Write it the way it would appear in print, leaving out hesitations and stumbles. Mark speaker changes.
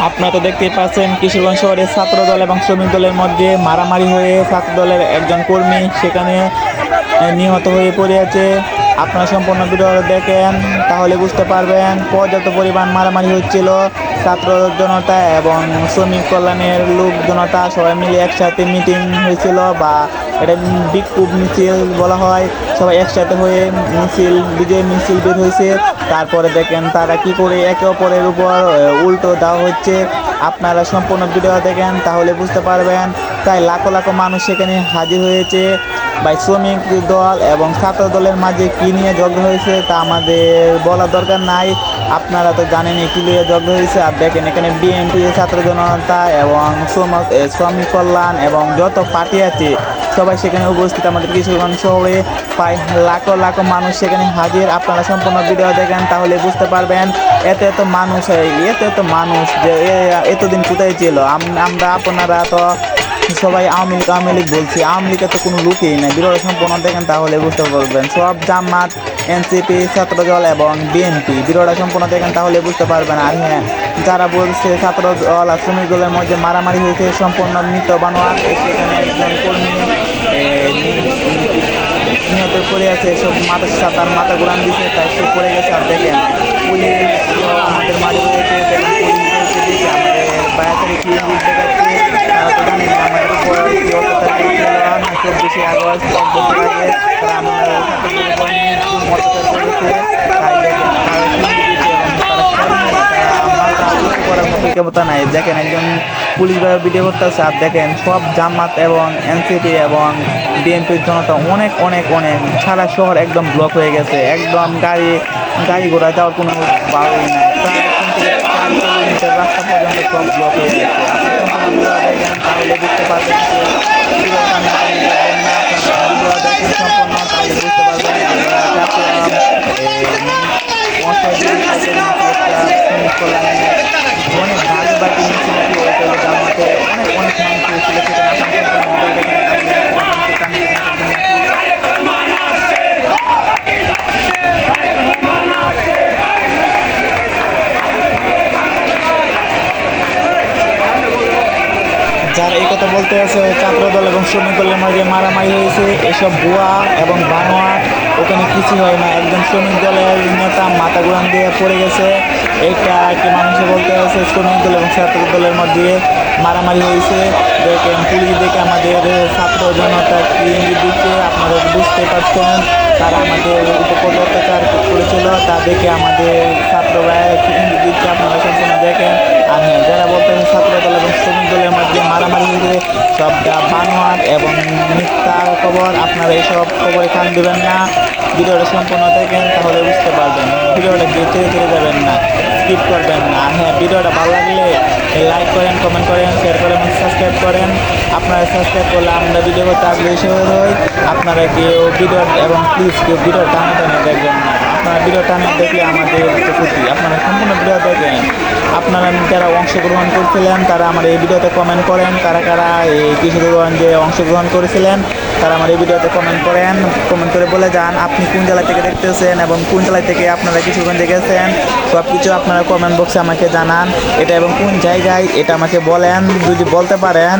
Speaker 1: আপনারা তো দেখতেই পাচ্ছেন কিশোরগঞ্জ শহরের ছাত্র দল এবং শ্রমিক দলের মধ্যে মারামারি হয়ে ছাত্র দলের একজন কর্মী সেখানে নিহত হয়ে পড়ে আছে। আপনারা সম্পূর্ণ ভিডিও দেখেন তাহলে বুঝতে পারবেন পর্যাপ্ত পরিমাণ মারামারি হচ্ছিল। ছাত্র জনতা এবং শ্রমিক কল্যাণের লোক জনতা সবাই মিলে একসাথে মিটিং হয়েছিল, বা এটা বিক্ষোভ মিছিল বলা হয়। সবাই একসাথে হয়ে বিজয় মিছিল বের হয়েছে। তারপরে দেখেন তারা কি করে একে অপরের উপর উল্টো দেওয়া হচ্ছে। আপনারা সম্পূর্ণ ভিডিও দেখেন তাহলে বুঝতে পারবেন। তাই লাখো লাখো মানুষ সেখানে হাজির হয়েছে। ভাই, শ্রমিক দল এবং ছাত্র দলের মাঝে কি নিয়ে ঝগড়া হয়েছে তা আমাদের বলার দরকার নাই। আপনারা তো জানেনই কি নিয়ে ঝগড়া হয়েছে। আর দেখেন এখানে বিএনপি, ছাত্র জনতা এবং শ্রমিক কল্যাণ এবং যত পার্টি আছে সবাই সেখানে উপস্থিত। আমাদের কিশোরগঞ্জ শহরে প্রায় লাখো লাখো মানুষ সেখানে হাজির। আপনারা সম্পূর্ণ ভিডিও দেখেন তাহলে বুঝতে পারবেন। এত মানুষ যে এতদিন কোথায় ছিল। আমরা আপনারা তো সবাই আওয়ামী লীগ বলছি, আওয়ামী লীগের তো কোনো লুকই নেই। ভিডিওটা সম্পূর্ণ দেখেন তাহলে বুঝতে পারবেন। সব জামাত, এনসিপি, ছাত্রদল এবং বিএনপি, ভিডিওটা সম্পূর্ণ দেখেন তাহলে বুঝতে পারবেন। আর হ্যাঁ, যারা বলছে ছাত্র দল আর শ্রমিক দলের মধ্যে মারামারি হয়েছে সম্পূর্ণ মিথ্যা বানোয়াট। সেখানে একজন কর্মী নিহত করে আছে, সব তার মাথা ঘুরান দিছে, তাই সে পড়ে গেছে। আর দেখেন পুলিশ আমাদের মাঝে রয়েছে, দেখেন পুলিশ আমাদের বায়াতারি কি দেখাচ্ছে। তারা তো জানেন আমাদের উপর কি অত্যাচার করেছিল 24শে আগস্ট, 1 বছর আগে তারা আমাদের ছাত্রদের উপর অত্যাচার করেছে। তাই দেখেন তারা দিয়েছে এবং করার মতো ক্ষমতা নাই। দেখেন একজন পুলিশ ভাই ভিডিও করতেছে। আর দেখেন সব জামাত এবং এনসিপি এবং বিএনপির জনতা অনেক অনেক অনেক সারা শহর একদম ব্লক হয়ে গেছে। একদম গাড়ি ঘোড়া যাওয়ার কোনো বাড়ি নাই। প্রায় 3 থেকে 4 কিলোমিটার রাস্তা পর্যন্ত সব ব্লক হয়ে গেছে। আপনি দেখেন তাহলে বুঝতে পারবেন দেখেন সম্পূর্ণ তাহলে বুঝতে পারবেন। অনেক ভাগে ভাগে মিছিল হয়েছিল, যার মধ্যে অনেক অনেক মানুষ হয়েছিল। যারা এই কথা বলতে আছে ছাত্রদল এবং শ্রমিক দলের মাঝে মারামারি হয়েছে, এসব ভুয়া এবং বানোয়াট। ওখানে কিছু হয় না। একজন শ্রমিক দলের নেতা মাথা ঘুরান দিয়ে পড়ে গেছে। এটা কি মানুষে বলতে আছে শ্রমিক দল এবং ছাত্র দলের মধ্যে মারামারি হয়েছে। দেখেন পুলিশ দেখে আমাদের ছাত্র জনতা কি ইঙ্গিত দিচ্ছে আপনারা বুঝতে পারছেন। তারা আমাদের উপর অত্যাচার করেছিল, তা দেখে আমাদের ছাত্ররা কি ইঙ্গিত দিচ্ছে আপনারা সম্পূর্ণ দেখেন। আর হ্যাঁ, যারা বলতেন ছাত্র দল এবং শ্রমিক দলের মধ্যে মারামারি হয়েছে সবটা বানোয়াট এবং মিথ্যা খবর। আপনারা এইসব খবরে কান দেবেন না। ভিডিওটা সম্পূর্ণ দেখেন তাহলে বুঝতে পারবেন। ভিডিওটা ছেড়ে যাবেন না, স্কিপ করবেন না। আর হ্যাঁ, ভিডিওটা ভালো লাগলে লাইক করেন, কমেন্ট করেন, শেয়ার করেন, সাবস্ক্রাইব করেন। আপনারা সাবস্ক্রাইব করলে আমরা ভিডিও করতে আগ্রহী হই। আপনারা কেউ ভিডিও এবং প্লিজ কেউ ভিডিও টানে দেখবেন না। আপনারা ভিডিও টানে দেখলে আমাদের ক্ষতি। আপনারা সম্পূর্ণ ভিডিও দেখেন। আপনারা যারা অংশগ্রহণ করছিলেন তারা আমার এই ভিডিওতে কমেন্ট করেন। কারা কারা এই কিশোরগঞ্জে অংশগ্রহণ করেছিলেন তারা আমার এই ভিডিওতে কমেন্ট করেন। কমেন্ট করে বলে যান আপনি কোন জেলা থেকে দেখতেছেন এবং কোন জেলা থেকে আপনারা কিশোরগঞ্জে গেছেন। সব কিছু আপনারা কমেন্ট বক্সে আমাকে জানান। এটা এবং কোন জায়গায় এটা আমাকে বলেন, যদি বলতে পারেন